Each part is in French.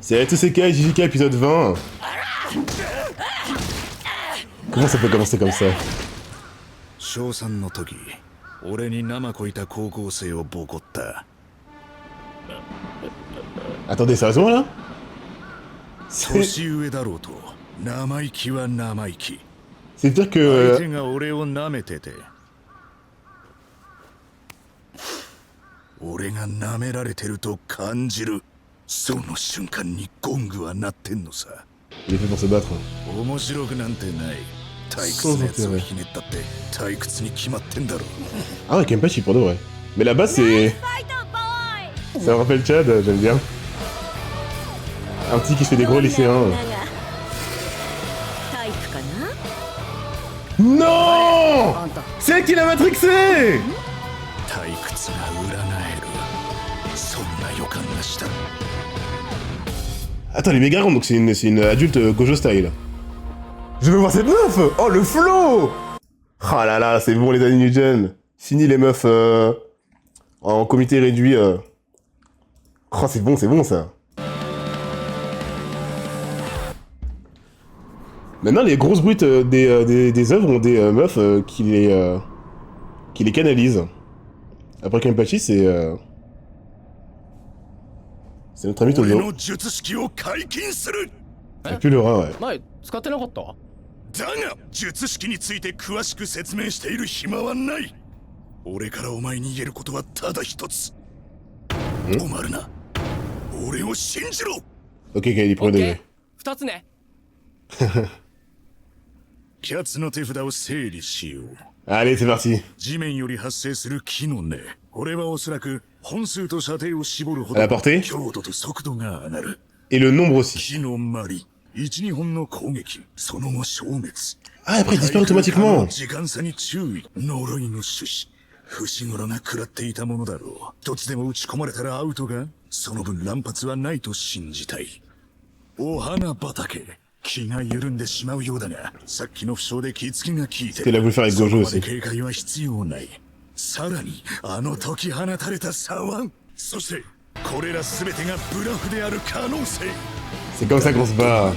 C'est Tsusekai JJK épisode 20. Comment ça peut commencer comme ça? Attendez, sérieusement là? C'est pire que... Il est fait pour se battre. Sans intérêt. Ah ouais, Kenpachi pour de vrai. Mais là-bas c'est... Ça me rappelle Chad, j'aime bien. Un petit qui se fait des gros lycéens. Non! C'est elle qui l'a matrixé! Attends, les méga ronds, donc c'est une adulte Gojo style. Je veux voir cette meuf! Oh, le flow! Oh là là, c'est bon les années New Gen. Fini les meufs en comité réduit. Oh, c'est bon ça. Maintenant, les grosses brutes des œuvres ont des meufs qui les canalisent. Après Kenpachi, c'est notre ami Todo. C'est plus le rat, ouais. だが術式について詳しく説明している暇はない。俺からお前に言えることはただ一つ。止まるな。俺を信じろ。Ok, il prend des... 2つね。キャツの手札を整理しよう。 Allez, c'est parti. 地面より発生する木の根。これはおそらく本数と射程を絞るほど À la portée. 強度と速度が上がる。 Et le nombre aussi. 木のまり。 1、2本の攻撃、その後消滅。 Ah, après il disparaît automatiquement. 時間差に注意。呪いの種子。伏黒が食らっていたものだろう。一つでも打ち込まれたらアウトが、その分乱発はないと信じたい。お花畑。気が緩んでしまうようだが、さっきの負傷で気付きが効いてる。そこまで警戒は必要ない。さらに、あの解き放たれた左腕。そして、これら全てがブラフである可能性。 C'est comme ça qu'on se bat.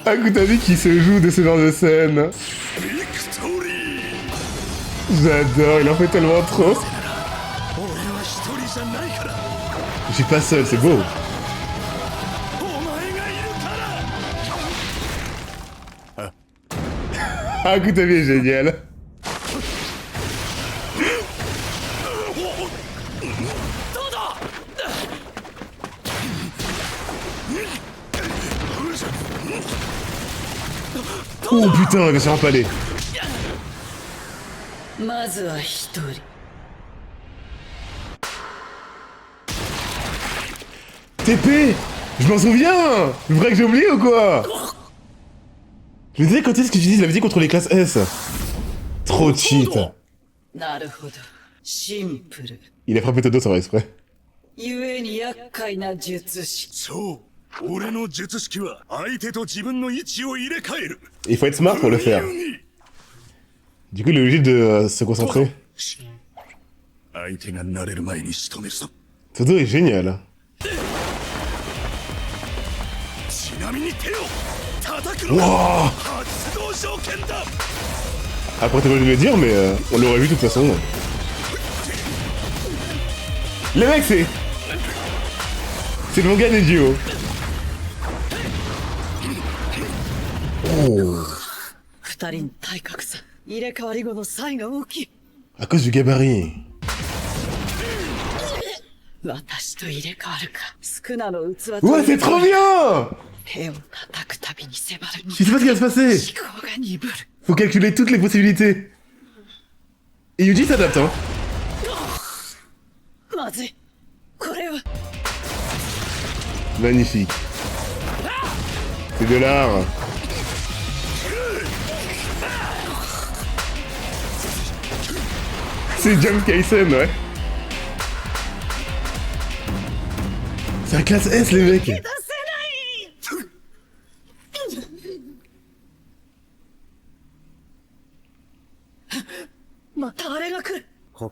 Akutami qui se joue de ce genre de scène. J'adore, il en fait tellement trop. Je suis pas seul, c'est beau. Akutami est génial. Oh putain, il va se faire empaler. TP. Je m'en souviens. Vrai que j'ai oublié ou quoi? Je me disais quand est-ce que j'utilise la visée contre les classes S. Trop cheat. Il a frappé Todo sans faire exprès. Il faut être smart pour le faire. Du coup il est obligé de se concentrer. Todo est génial. Wow. Après t'es pas obligé de le dire mais on l'aurait vu de toute façon. Le mec c'est le manga des duos. Oh. À cause du gabarit. Ouais c'est trop bien. Je sais pas ce qui va se passer. Faut calculer toutes les possibilités. Et Yuji s'adapte hein. Magnifique. C'est de l'art. C'est Jump Kaisen, ouais. C'est un classe S les mecs.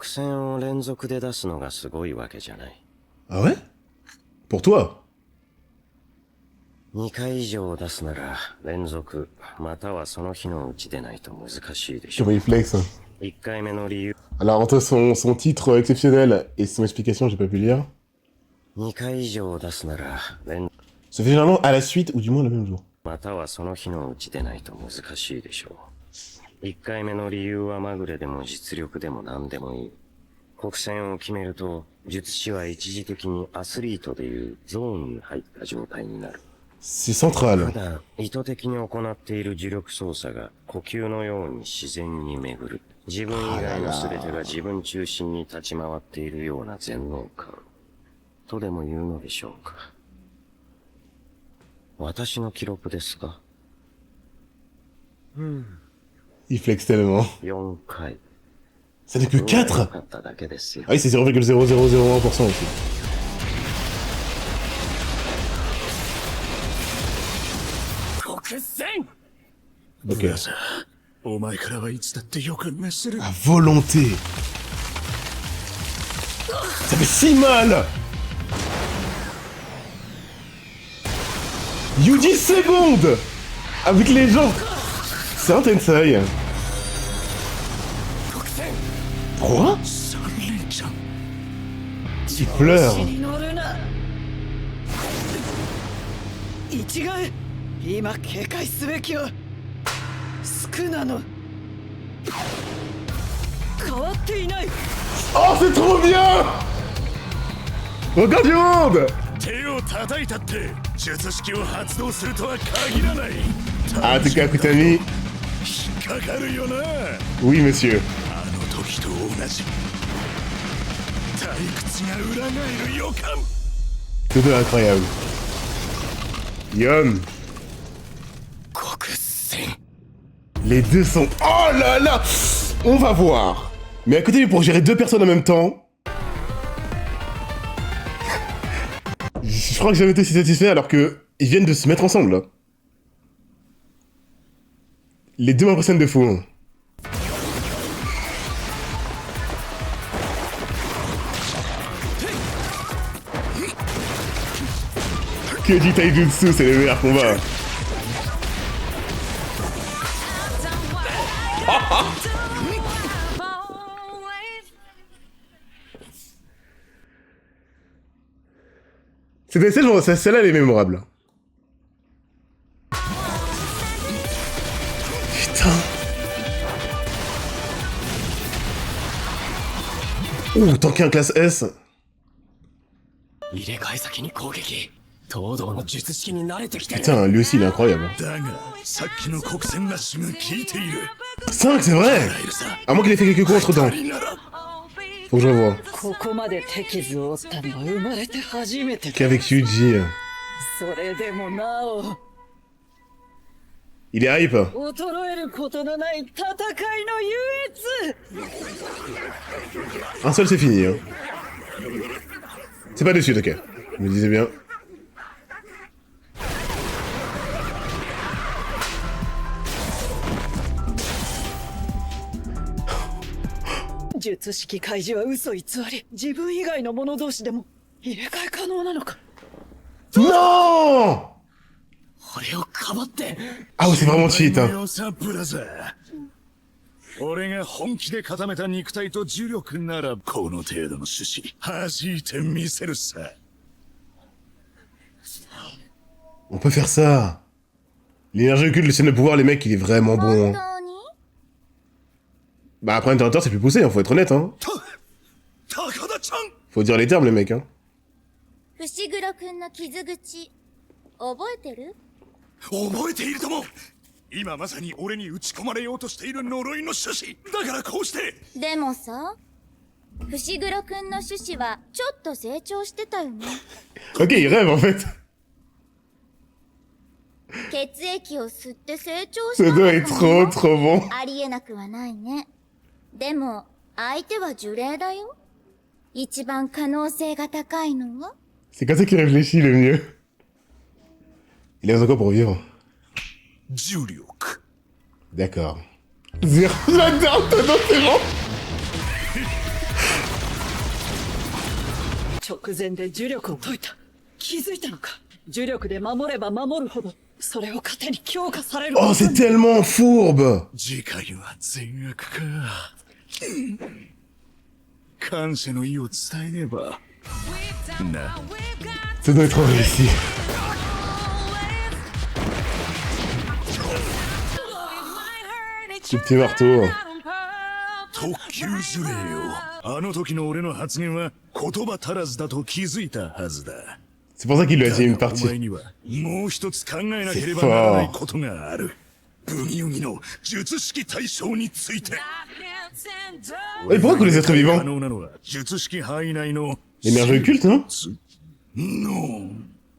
戦を連続で出すのがすごいわけじゃない。 Ah ouais? Pour toi? 2回以上出すなら連続またはその日のうちでないと難しいでしょ。 Comment il flex, hein. 1回目の理由 Alors, entre son titre exceptionnel et son explication, j'ai pas pu lire. 2回以上出すなら連 Se fait généralement à la suite, ou du moins le même jour. またはその日のうちでないと難しいでしょう。1回目の理由はまぐれでも実力でも何でもいい。国戦を決めると術師は一時的にアスリートでいうゾーンに入った状態になる。 C'est central. 普段意図的に行っている呪力操作が呼吸のように自然に巡る。自分以外の全てが自分中心に立ち回っているような全能感とでも言うのでしょうか。私の記録ですか。 Il flex tellement. 4回。 Ça n'est que 4? かっただけですよ。 Ah oui, c'est 0,0001% aussi. 国戦 Ok. ブラザー、お前からはいつだってよく熱する。 À volonté. Ça fait si mal. You 10 secondes avec les gens. C'est un Tensei. 国戦 Quoi? 3連チャン。 Il pleure. 死に乗るな。一概今警戒すべきは宿儺の変わっていない。 Oh, c'est trop bien. Regarde du monde. 手を叩いたって術式を発動するとは限らない。 Ah, en tout cas, Kutami. 引っかかるよな。 Oui, monsieur. あの時と同じ。退屈が裏返る予感。 Tous deux incroyables. Yum. 国戦 Les deux sont... Oh là là. On va voir. Mais à côté, pour gérer deux personnes en même temps... Je crois que j'ai jamais été si satisfait alors que... Ils viennent de se mettre ensemble, là. Les deux m'impressionnent de fou. Hein. Que dit Taijutsu, c'est le meilleur combat. C'était celle-là, elle est mémorable. Putain. Ouh, tanker un classe S. 入れ替え先に攻撃。東堂の術式に慣れてきてる。 Putain, lui aussi, il est incroyable. だがさっきの国戦ラッシュが効いている。 5, c'est vrai. ライルさ À moins qu'il ait fait quelques coups entre temps. 二人なら Faut que je revoie. ここまで手傷を負ったのは生まれて初めてだ。 Qu'avec Yuji. それでもなお Il est hype. 衰えることのない戦いの優越。 Un seul, c'est fini. Hein. C'est pas dessus, ok. Je me disais bien. 術式開示は嘘偽り。自分以外の者同士でも入れ替え可能なのか。 Non. 俺をかばって。 Ah oui, c'est vraiment cheat. お前 Hein. の良さブラザー。俺が本気で固めた肉体と呪力ならこの程度の趣旨弾いてみせるさ。 On peut faire ça. L'énergie occulte, le signe de pouvoir, les mecs, il est vraiment bon. 本 Hein. 当に Bah après Interrupteur, c'est plus poussé, hein, faut être honnête. Hein. 高田ちゃん Faut dire les termes, les mecs. Hein. 伏黒くんの傷口覚えてる？覚えているとも。今まさに俺に打ち込まれようとしている呪いの趣旨だからこうして。でもさ、伏黒くんの種子はちょっと成長してたよね。 Ok, il rêve en fait. 血液を吸って成長した Ce の dos か est trop も。 trop bon. ありえなくはないね。でも相手は呪霊だよ。一番可能性が高いのは C'est comme ça qu'il réfléchit le mieux. Il a besoin de quoi pour vivre? 重力。 D'accord. Zéro. J'adore ton nom, c'est bon. 直前で呪力を解いた。気づいたのか。呪力で守れば守るほど、それを糧に強化される。 Oh, c'est tellement fourbe. 次回は善悪か。感謝の意を伝えねば。な。Ça doit être réussi. Ce petit marteau. 特級呪霊よ。あの時の俺の発言は言葉足らずだと気づいたはずだ。C'est pour ça qu'il lui a dit une お前 partie. にはもう一つ考えなければならないことがある。ブギウギの術式対象について。Et pourquoi que les êtres 可 vivants? 能なのは術式範囲内の Les merveilles occultes, non? No。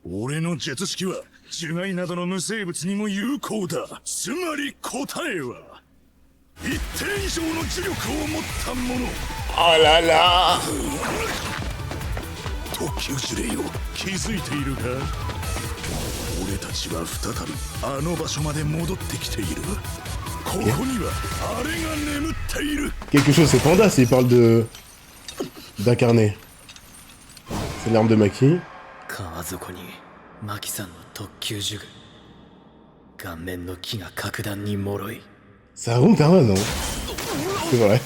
俺の術式は樹害などの無生物にも有効だ。つまり答えは一定以上の呪力を持ったもの。 Oh là là. 特級呪霊よ、気づいているか。俺たちは再びあの場所まで戻ってきている。ここにはあれが眠っている。 Quelque chose, c'est Panda s'il parle de... d'incarner. C'est l'arme de Maki. 川底にマキさんの特級呪具。顔面の木が格段に脆い。 Ça remonte à un, non? C'est vrai.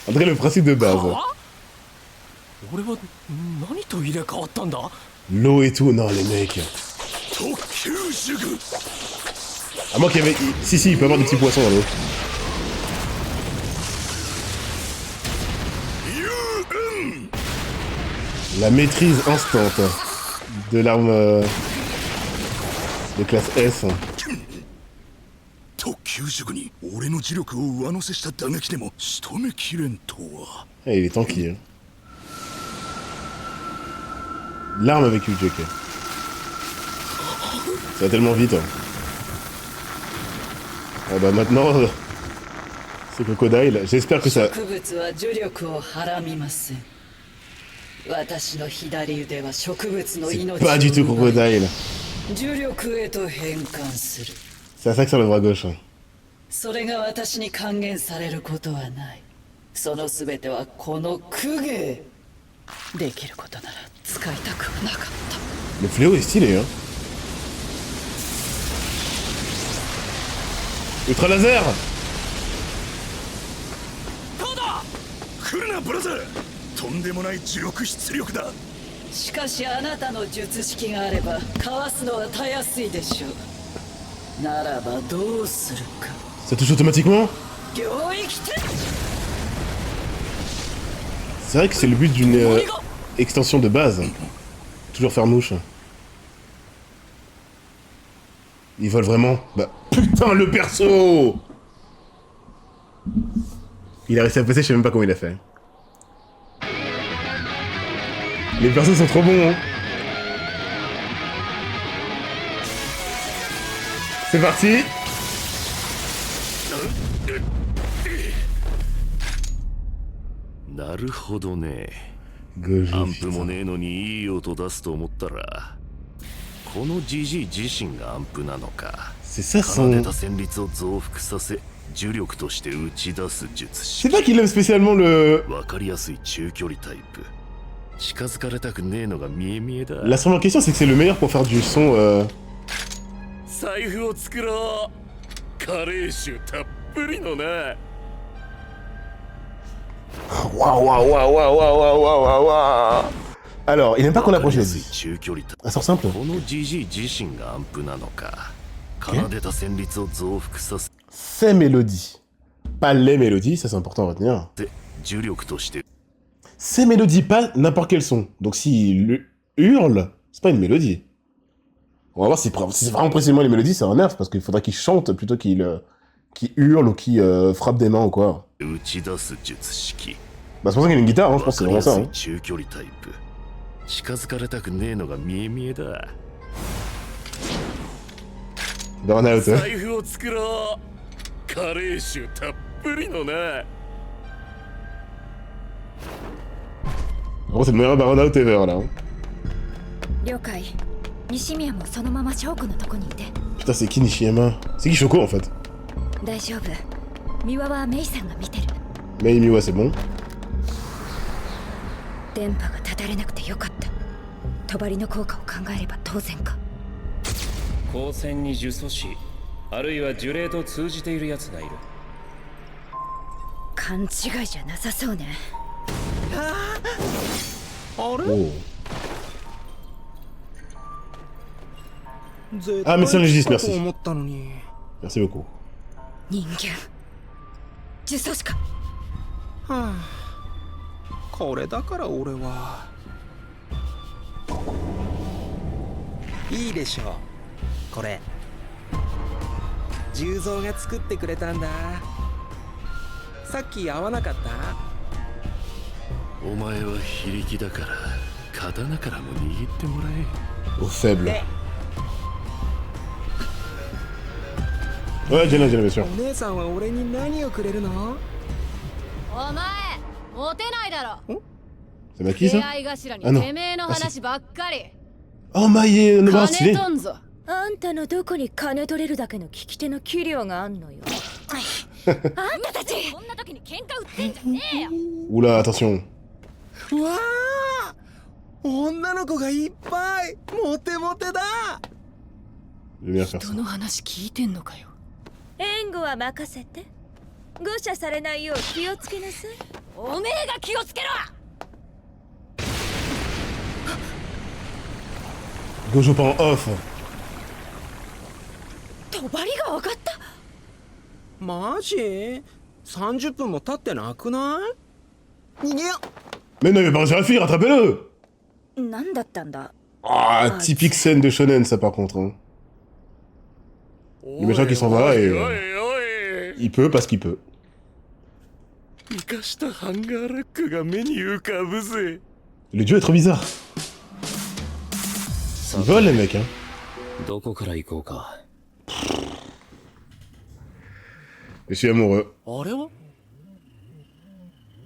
En tout cas, le principe de base. 俺は何と入れ替わったんだ。 L'eau et tout, non, les mecs. 特級呪具。 À moins qu'il y avait... Si, si, il peut y avoir des petits poissons dans l'eau. La maîtrise instante de l'arme de classe S. 特級呪具に俺の磁力を上乗せした打撃でも仕留めきれんとは。 Ah, il est tanky. Hein. L'arme avec Ujek. Ça va tellement vite. Hein. Ah bah maintenant... c'est Crocodile. J'espère que ça... 植物は呪力をはらみません。私の左腕は植物の C'est 命 pas du tout を奪い Crocodile. 呪力へと変換する。 C'est à ça que sert le bras gauche. Hein. それが私に還元されることはない。そのすべてはこの公家。できることなら使いたくはなかった。 Le fléau est stylé, hein. Ultra laser. 来るなブラザー。とんでもない呪力出力だ。しかしあなたの術式があればかわすのはたやすいでしょう。ならばどうするか。 Ça touche automatiquement. 領域展。 C'est vrai que c'est le but d'une extension de base. Toujours faire mouche. Ils volent vraiment. Bah putain le perso. Il a réussi à passer, je sais même pas comment il a fait. Les persos sont trop bons, hein. C'est parti. Gojo. アンプもねえのにいい音出すと思ったら、このジジイ自身がアンプなのか。 C'est ça 奏 son... でた旋律を増幅させ、呪力として打ち出す術 C'est 式。 pas qu'il aime spécialement le... わかりやすい中距離タイプ。近づかれたくねえのが見え見えだ。 L'instrument en question, c'est que c'est le meilleur pour faire du son... 財布を作ろう。カレー臭たっぷりのな。 Waouh, waouh, waouh, waouh, waouh, waouh, waouh, waouh. Alors, il aime pas qu'on approche les 中距離タイプ。 Un sort simple. このジジイ自身がアンプなのか。奏でた旋律を増幅させ Ces mélodies. Pas les mélodies, ça c'est important à retenir. 呪力として。 Ces mélodies, pas n'importe quel son. Donc s'il hurle, c'est pas une mélodie. On va voir si c'est vraiment précisément les mélodies, c'est un nerf, parce qu'il faudrait qu'il chante plutôt qu'il hurle ou qu'il frappe des mains ou quoi. 打ち出す術式。 Bah c'est pour ça qu'il y a une guitare, hein, je pense que c'est vraiment ça. Hein. 中距離タイプ。近づかれたくねえのが見え見えだ。 Burnout. 財布を作ろう。カレー臭たっぷりのな。 En gros, c'est le meilleur Burnout ever là. Hein. 了解。西宮もそのまま翔子のとこにいて。 Putain, c'est qui Nishiyama? C'est qui Shoko en fait? 大丈夫。三輪はメイさんが見てる。 Mais Miwa, c'est bon. 電波がたたれなくてよかった。帳の効果を考えれば当然か。光線に呪詛師、あるいは呪霊と通じている奴がいる。勘違いじゃなさそうね。Oh. 絶 Ah, Médecin Légiste, 対 merci. 思ったのに。 Merci beaucoup. 人間呪詛師か。はあ、これだから俺は。いいでしょう、これ。重蔵が作ってくれたんだ。さっき会わなかった？お前は非力だから刀からも握ってもらえ。 Au faible. Ouais, Jenna, bien sûr. お姉さんは俺に何をくれるの？お前モテないだろ。 C'est ma qui ça? 出会い頭に Ah non. てめえの話ばっかり。 Oh, Maïe, le bras 金 stylé. とんぞ。あんたのどこに金取れるだけの聞き手の器量があんのよ。あんたたちこんな時に喧嘩売ってんじゃねえよ。 Oula, attention. うわあ、女の子がいっぱい。モテモテだ。 Je vais bien faire 人 ça. の話聞いてんのかよ。援護は任せて。誤射されないよう気をつけなさい。おめえが気をつけろ。 Gojo pas en off. 帳が上がった。マジ？30分も経ってなくない？逃げよ。 Mais non, il va pas réussir à fuir, rattrapez-le! 何だったんだ。 Ah, typique scène de shonen, ça par contre. Hein. Le méchant qui s'en va et. Il peut parce qu'il peut. 生かしたハンガーラックが目に浮かぶぜ。 Le duo est trop bizarre. Ils volent les mecs, hein. どこから行こうか。 Je suis amoureux. あれは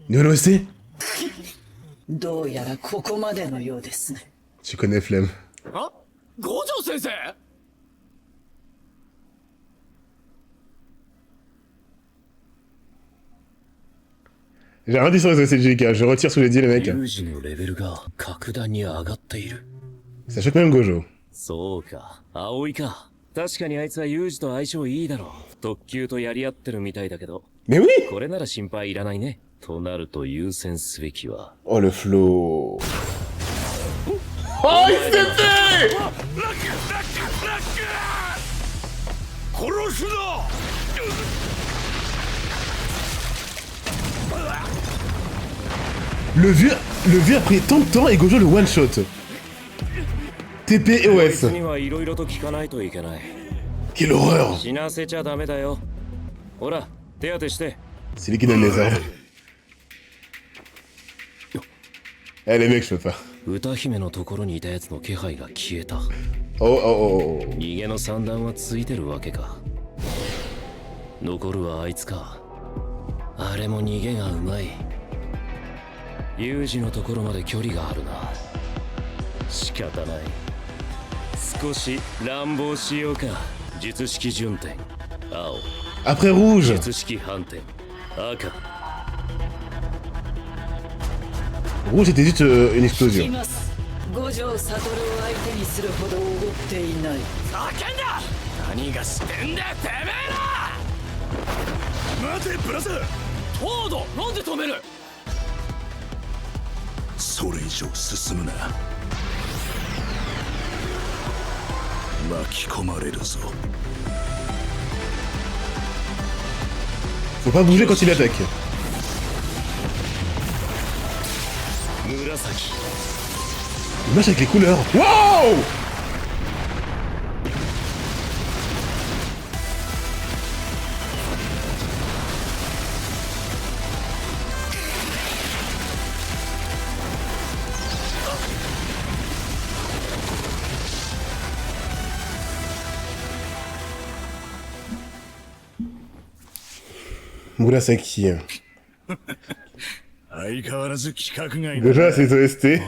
Nouvelle OST? どうやらここまでのようですね。 Tu connais Flemme. あ、五条先生。 J'ai rien dit sur les OST de JK, je retire ce que j'ai dit les mecs. ユージのレベルが格段に上がっている。 Ça choque même Gojo. そうか、葵か。確かにあいつはユージと相性いいだろう。特級とやり合ってるみたいだけど。 Mais oui! これなら心配いらないね。となると優先すべきは。 Oh le flow. Oh, il s'est fait! 殺すな。 Le vieux a pris tant de temps et Gojo le one shot. TP et こいつ OS. にはいろいろと聞かないといけない。 Quelle horreur! 死なせちゃダメだよ。ほら、手当てして。 C'est lui qui donne les ordres. Eh les mecs, je peux pas. 歌姫のところにいたやつの気配が消えた。 Oh oh oh oh. 逃げの三段はついてるわけか。残るはあいつか。あれも逃げがうまい。ユージのところまで距離があるな。仕方ない。少し乱暴しようか。術式順天青。 Après rouge. 術式反転赤。 Rouge était juste une い explosion. ます。五条悟を相手にするほどおごっていない。叫んだ。何がしてんだよてめえら。待てブラザー。フォード、なんで止める。それ以上進むな。巻き込まれるぞ。 Faut pas bouger quand il attaque. 紫。 Il marche avec les couleurs. Wow! Murasaki. 相変わらず規格外だ。 Déjà, c'est OST.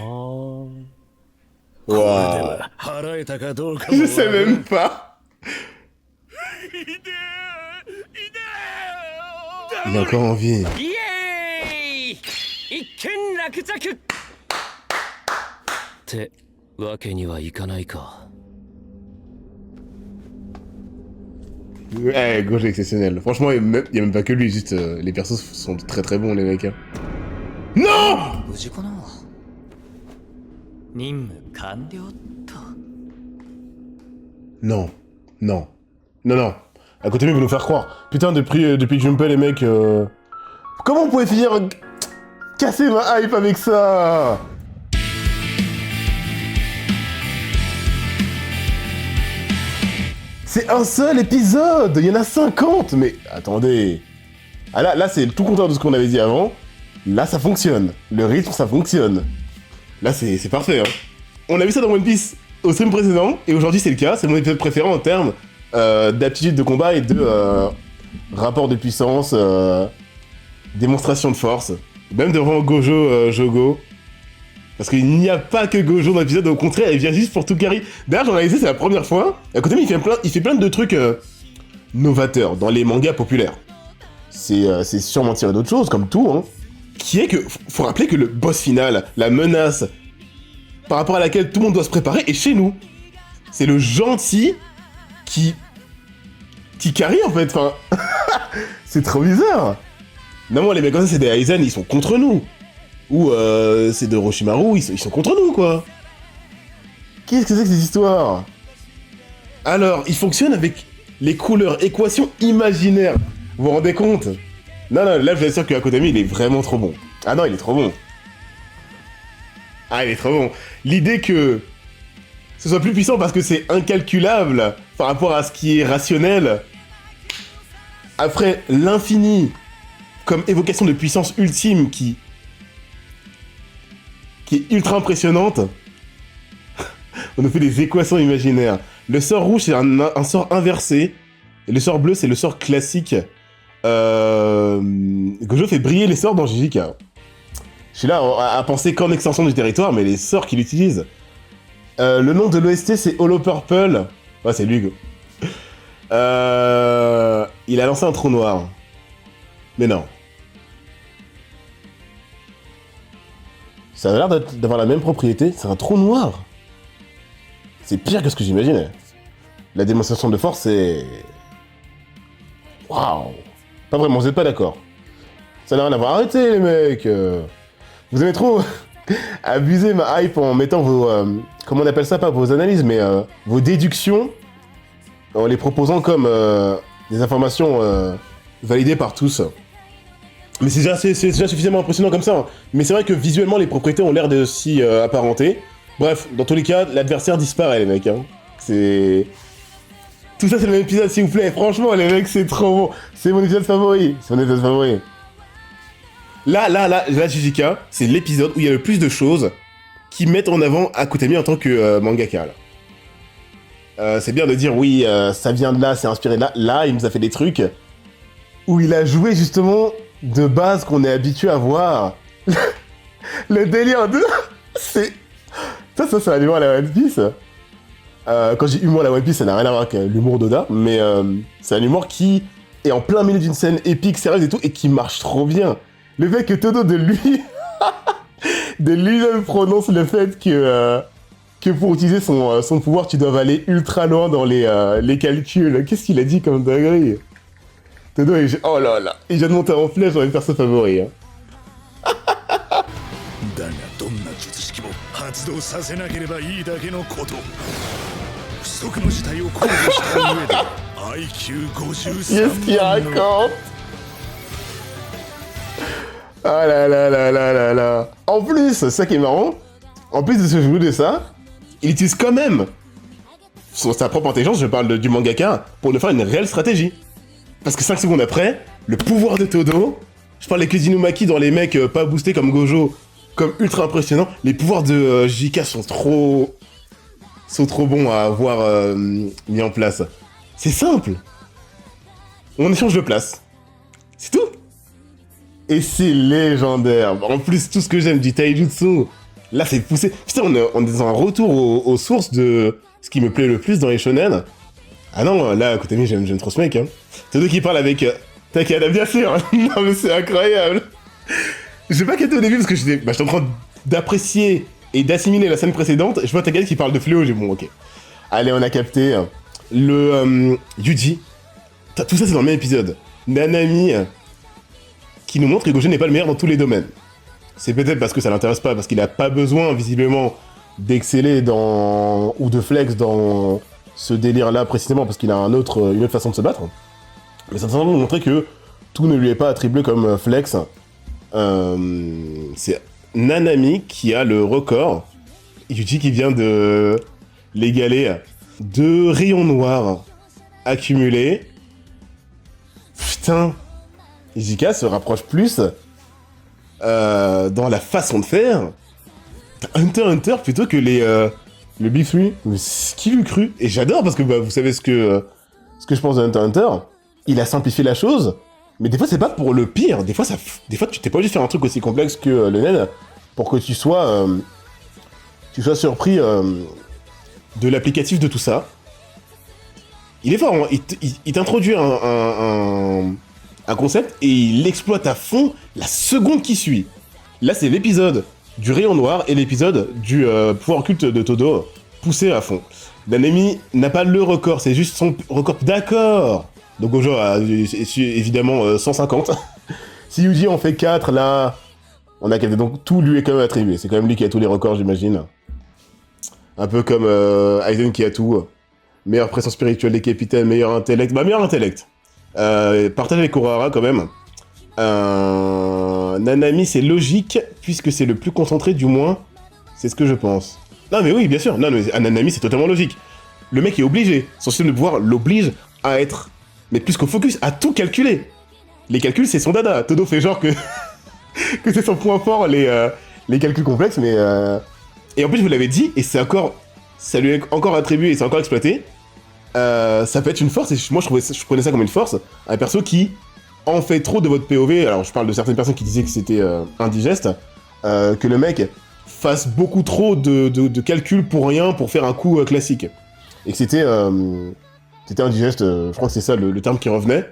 これで Waouh. は払えたかどうかも Je sais même pas. Il est encore en vie. イエーイ。一件落着。ってわけにはいかないか。Ouais, Gojo est exceptionnel. Franchement, il y a même pas que lui, juste les persos sont très très bons, les mecs. Hein. Non! 無事かな。任務完了と。Non. Non. Non, non. À côté, il veut nous faire croire. Putain, depuis Junpei, les mecs... Comment on pouvait finir... Casser ma hype avec ça? C'est un seul épisode. Il y en a 50. Mais attendez. Ah là c'est tout contraire de ce qu'on avait dit avant. Là, ça fonctionne. Le rythme, ça fonctionne. Là, c'est parfait. Hein. On a vu ça dans One Piece au stream précédent. Et aujourd'hui, c'est le cas. C'est mon épisode préféré en termes d'aptitude de combat et de rapport de puissance, démonstration de force. Même devant Gojo, Jogo. Parce qu'il n'y a pas que Gojo dans l'épisode, au contraire, il vient juste pour tout carry. D'ailleurs, j'en réalisé, c'est la première fois. À côté, il fait plein de trucs novateurs dans les mangas populaires. C'est sûrement tiré d'autres choses, comme tout, hein. Qui est que, faut rappeler que le boss final, la menace, par rapport à laquelle tout le monde doit se préparer, est chez nous. C'est le gentil qui carry, en fait, enfin... c'est trop bizarre. Non, moi, les mecs comme ça, c'est des Aizen, ils sont contre nous. Ou c'est de Orochimaru, ils sont contre nous, quoi. Qu'est-ce que c'est que cette histoire? Alors, il fonctionne avec les couleurs, équations imaginaires. Vous vous rendez compte? Non, là, je vous assure que Akutami, il est vraiment trop bon. Ah non, il est trop bon. Ah, il est trop bon. L'idée que ce soit plus puissant parce que c'est incalculable par rapport à ce qui est rationnel. Après, l'infini comme évocation de puissance ultime qui est ultra impressionnante. On nous fait des équations imaginaires. Le sort rouge, c'est un sort inversé. Et le sort bleu, c'est le sort classique. Gojo fait briller les sorts dans JJK. Je suis là à penser qu'en extension du territoire, mais les sorts qu'il utilise. Le nom de l'OST, c'est Hollow Purple. Ouais, c'est lui, go. Il a lancé un trou noir. Mais non. Ça a l'air d'avoir la même propriété, c'est un trou noir. C'est pire que ce que j'imaginais. La démonstration de force, c'est... Waouh. Pas vraiment, vous êtes pas d'accord. Ça n'a rien à voir. Arrêtez, les mecs. Vous avez trop abusé ma hype en mettant vos... comment on appelle ça? Pas vos analyses, mais vos déductions, en les proposant comme des informations validées par tous. Mais c'est déjà suffisamment impressionnant comme ça. Hein. Mais c'est vrai que visuellement, les propriétés ont l'air de s'y apparenter. Bref, dans tous les cas, l'adversaire disparaît, les mecs. Hein. C'est... Tout ça, c'est le même épisode, s'il vous plaît. Franchement, les mecs, c'est trop bon. C'est mon épisode favori. C'est mon épisode favori. Là, JJK, c'est l'épisode où il y a le plus de choses qui mettent en avant Akutami en tant que mangaka. C'est bien de dire, oui, ça vient de là, c'est inspiré de là. Là, il nous a fait des trucs où il a joué, justement... de base qu'on est habitué à voir. Le délire de... c'est... Ça, c'est un humour à la One Piece. Quand j'ai humour à la One Piece, ça n'a rien à voir avec l'humour d'Oda, mais c'est un humour qui est en plein milieu d'une scène épique, sérieuse et tout, et qui marche trop bien. Le fait que Todo, de lui-même prononce le fait que pour utiliser son pouvoir, tu dois aller ultra loin dans les calculs. Qu'est-ce qu'il a dit comme dinguerie? Todo, oh là là, il vient de monter en flèche dans les persos favoris. Hein. だがどんな術式も発動させなければいいだけのこと。不測の事態を考慮した上で IQ53 Qu'est-ce qu'il raconte? Ah là là là là là là. En plus, c'est ça qui est marrant, en plus de se jouer de ça, il utilise quand même sa propre intelligence, je parle du mangaka, pour nous faire une réelle stratégie. Parce que 5 secondes après, le pouvoir de Todo, je parle avec les Inumaki dans les mecs pas boostés comme Gojo, comme ultra impressionnants, les pouvoirs de JK sont trop bons à avoir mis en place. C'est simple. On échange de place. C'est tout. Et c'est légendaire. En plus, tout ce que j'aime du taijutsu, là c'est poussé. Putain, on est dans un retour aux sources de ce qui me plaît le plus dans les shonen. Ah non, là, Akutami, j'aime trop ce mec, hein. Todo qui parle avec Takada, bien sûr. Non, mais c'est incroyable. J'ai pas capté au début parce que j'étais en train d'apprécier et d'assimiler la scène précédente, je vois Takagi qui parle de Fléau, j'ai bon, ok. Allez, on a capté. Le Yuji. Tout ça, c'est dans le même épisode. Nanami, qui nous montre que Gojo n'est pas le meilleur dans tous les domaines. C'est peut-être parce que ça l'intéresse pas, parce qu'il a pas besoin, visiblement, d'exceller dans... ou de flex dans ce délire-là précisément, parce qu'il a une autre façon de se battre. Mais ça semble nous montrer que tout ne lui est pas attribué comme flex. C'est Nanami qui a le record. Yuji qui vient de l'égaler. 2 rayons noirs accumulés. Putain. Ijika se rapproche plus dans la façon de faire Hunter x Hunter plutôt que le Big Three. Qui l'eût cru? Et j'adore parce que vous savez ce que je pense de Hunter x Hunter. Il a simplifié la chose, mais des fois c'est pas pour le pire. Des fois tu t'es pas obligé de faire un truc aussi complexe que le Nen pour que tu sois surpris de l'applicatif de tout ça. Il est fort, hein. Il t'introduit un concept et il l'exploite à fond la seconde qui suit. Là, c'est l'épisode du rayon noir et l'épisode du pouvoir occulte de Todo poussé à fond. Nanami n'a pas le record, c'est juste son record. D'accord. Donc Gojo a évidemment 150. Si Yuji en fait 4, là, on a capté. Donc tout lui est quand même attribué. C'est quand même lui qui a tous les records, j'imagine. Un peu comme Aizen qui a tout. Meilleure pression spirituelle des capitaines, meilleur intellect. Bah, meilleur intellect. Partage avec Kurara quand même. Nanami, c'est logique, puisque c'est le plus concentré, du moins. C'est ce que je pense. Non, mais oui, bien sûr. Non, mais Nanami, c'est totalement logique. Le mec est obligé. Son système de pouvoir l'oblige à être, mais plus qu'au focus, à tout calculer. Les calculs, c'est son dada. Todo fait genre que que c'est son point fort, les calculs complexes, mais... Et en plus, je vous l'avais dit, et c'est encore... Ça lui est encore attribué et c'est encore exploité. Ça peut être une force, et moi je prenais ça comme une force. Un perso qui en fait trop de votre POV, alors je parle de certaines personnes qui disaient que c'était indigeste, que le mec fasse beaucoup trop de calculs pour rien, pour faire un coup classique. Et que c'était indigeste, je crois que c'est ça le terme qui revenait.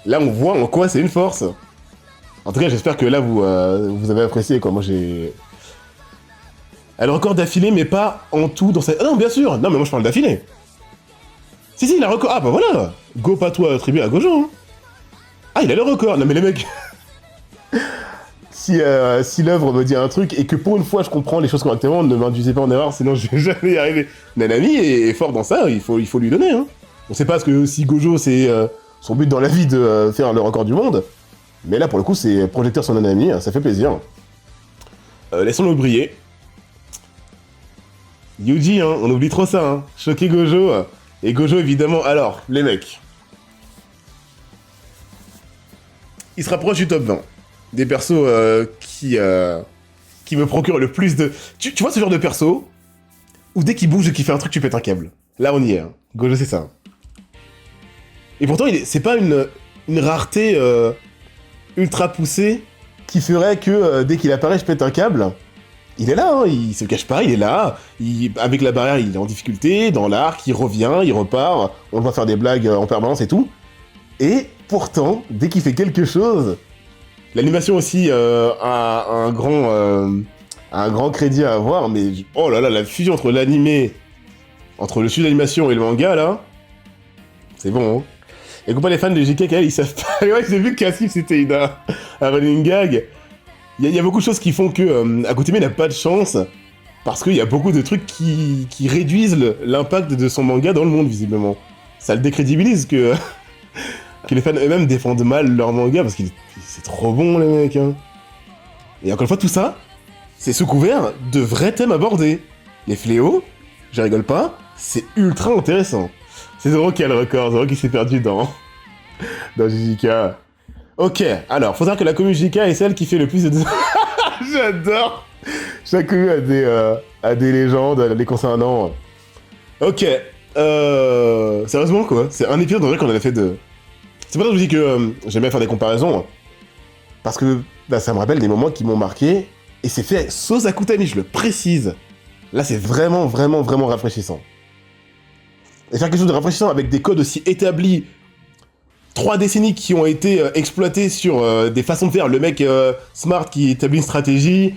Là on voit en quoi c'est une force. En tout cas j'espère que là vous avez apprécié, quoi. Moi j'ai... Elle a le record d'affilée, mais pas en tout dans sa... Ah non, bien sûr. Non, mais moi je parle d'affilée. Si, il a le record. Ah, bah voilà. Go pas toi attribué à Gojo. Hein. Ah, il a le record. Non, mais les mecs... si l'œuvre me dit un truc et que pour une fois je comprends les choses correctement, ne m'induisez pas en erreur, sinon je vais jamais y arriver. Nanami est fort dans ça, il faut lui donner. Hein. On sait pas ce que si Gojo, c'est son but dans la vie de faire le record du monde. Mais là, pour le coup, c'est projecteur sur Nanami, ça fait plaisir. Laissons-le briller. Yuji, hein, on oublie trop ça, hein. Choquer Gojo. Et Gojo, évidemment. Alors, les mecs. Il se rapproche du top 20. Des persos qui me procurent le plus de... Tu vois ce genre de perso où dès qu'il bouge et qu'il fait un truc, tu pètes un câble. Là, on y est. Hein. Gojo, c'est ça. Et pourtant, c'est pas une rareté ultra poussée qui ferait que dès qu'il apparaît, je pète un câble. Il est là, hein, il se cache pas, il est là. Avec la barrière, il est en difficulté. Dans l'arc, il revient, il repart. On le voit faire des blagues en permanence et tout. Et pourtant, dès qu'il fait quelque chose... L'animation aussi a un grand crédit à avoir, mais... Oh là là, la fusion entre l'animé... Entre le studio d'animation et le manga, là... C'est bon, hein. Et qu'on pas les fans de JK, ils savent pas... Ouais, j'ai vu que Cassif, c'était un running gag. Il y a beaucoup de choses qui font que Akutami n'a pas de chance, parce qu'il y a beaucoup de trucs qui réduisent l'impact de son manga dans le monde, visiblement. Ça le décrédibilise que les fans eux-mêmes défendent mal leur manga, parce que c'est trop bon, les mecs. Hein. Et encore une fois, tout ça, c'est sous couvert de vrais thèmes abordés. Les fléaux, je rigole pas, c'est ultra intéressant. C'est Zoro qui a le record, Zoro qui s'est perdu dans JJK. Ok, alors, faut savoir que la commu JK est celle qui fait le plus de... J'adore. Chaque commu a des légendes les concernant. Ok, sérieusement, quoi. C'est un épisode, en vrai, qu'on avait fait de... C'est pour ça que je vous dis que j'aime bien faire des comparaisons. Parce que bah, ça me rappelle des moments qui m'ont marqué. Et c'est fait sauce Akutami, je le précise. Là, c'est vraiment, vraiment, vraiment rafraîchissant. Et faire quelque chose de rafraîchissant avec des codes aussi établis... 3 décennies qui ont été exploitées sur des façons de faire. Le mec smart qui établit une stratégie.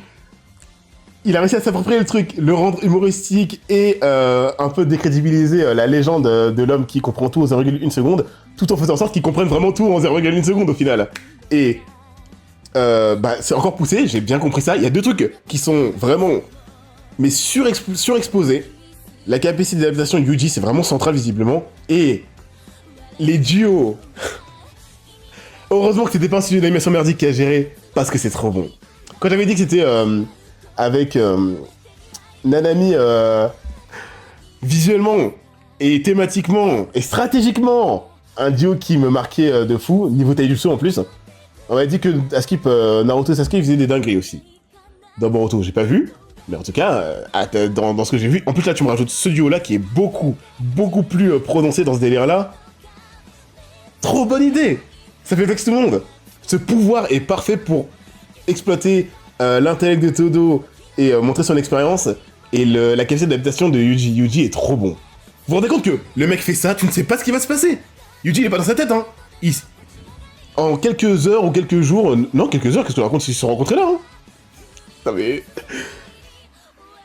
il a réussi à s'approprier le truc, le rendre humoristique et un peu décrédibiliser la légende de l'homme qui comprend tout en 0,1 seconde, tout en faisant en sorte qu'il comprenne vraiment tout en 0,1 seconde au final. Et c'est encore poussé, j'ai bien compris ça. Il y a deux trucs qui sont vraiment mais surexposés. La capacité d'adaptation de Yuji, c'est vraiment central visiblement. Et les duos. Heureusement que c'était pas un studio d'animation merdique qui a géré, parce que c'est trop bon. Quand j'avais dit que c'était avec Nanami visuellement et thématiquement et stratégiquement un duo qui me marquait de fou, niveau taijutsu en plus, on m'a dit que à Skip Naruto et Sasuke ils faisaient des dingueries aussi. Dans Boruto, j'ai pas vu, mais en tout cas, dans ce que j'ai vu, en plus là tu me rajoutes ce duo là qui est beaucoup plus prononcé dans ce délire là. Trop bonne idée! Ça fait vexer tout le monde. Ce pouvoir est parfait pour exploiter l'intellect de Todo et montrer son expérience. Et la capacité d'adaptation de Yuji. Yuji est trop bon. Vous vous rendez compte que le mec fait ça, tu ne sais pas ce qui va se passer. Yuji il est pas dans sa tête, hein. En quelques heures ou quelques jours... non, quelques heures, qu'est-ce que tu racontes s'ils se sont rencontrés là, hein? Non mais...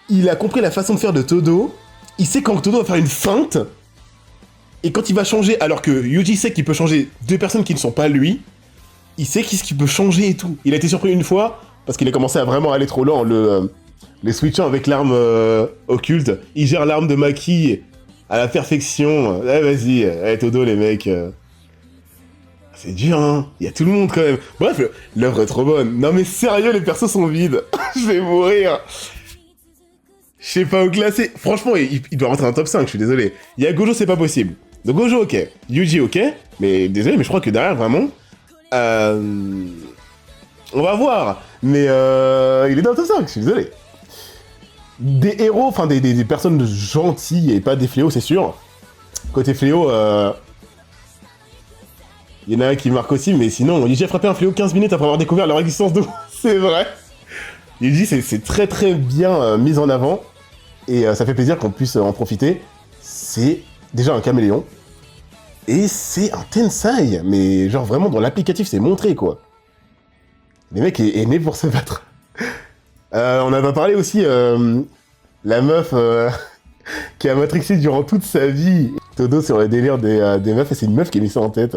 Il a compris la façon de faire de Todo. Il sait quand Todo va faire une feinte. Et quand il va changer, alors que Yuji sait qu'il peut changer deux personnes qui ne sont pas lui, il sait qu'est-ce qu'il peut changer et tout. Il a été surpris une fois, parce qu'il a commencé à vraiment aller trop loin en le switchant avec l'arme occulte. Il gère l'arme de Maki à la perfection. Eh vas-y, Todo les mecs. C'est dur, hein. Il y a tout le monde quand même. Bref, l'œuvre est trop bonne. Non mais sérieux, les persos sont vides. Je vais mourir. Je sais pas où classer. Franchement, il doit rentrer dans le top 5, je suis désolé. Il y a Gojo, c'est pas possible. Donc Gojo, ok. Yuji, ok. Mais désolé, mais je crois que derrière, vraiment... on va voir. Mais il est dans le top 5, je suis désolé. Des héros, enfin des personnes gentilles et pas des fléaux, c'est sûr. Côté fléau, il y en a un qui marque aussi, mais sinon, Yuji a frappé un fléau 15 minutes après avoir découvert leur existence de... C'est vrai. Yuji, c'est très très bien mis en avant. Et ça fait plaisir qu'on puisse en profiter. C'est déjà un caméléon. Et c'est un Tensai. Mais genre vraiment dans l'applicatif, c'est montré quoi. Le mec est né pour se battre. On avait parlé aussi la meuf qui a matrixé durant toute sa vie. Todo sur le délire des meufs. Et c'est une meuf qui a mis ça en tête.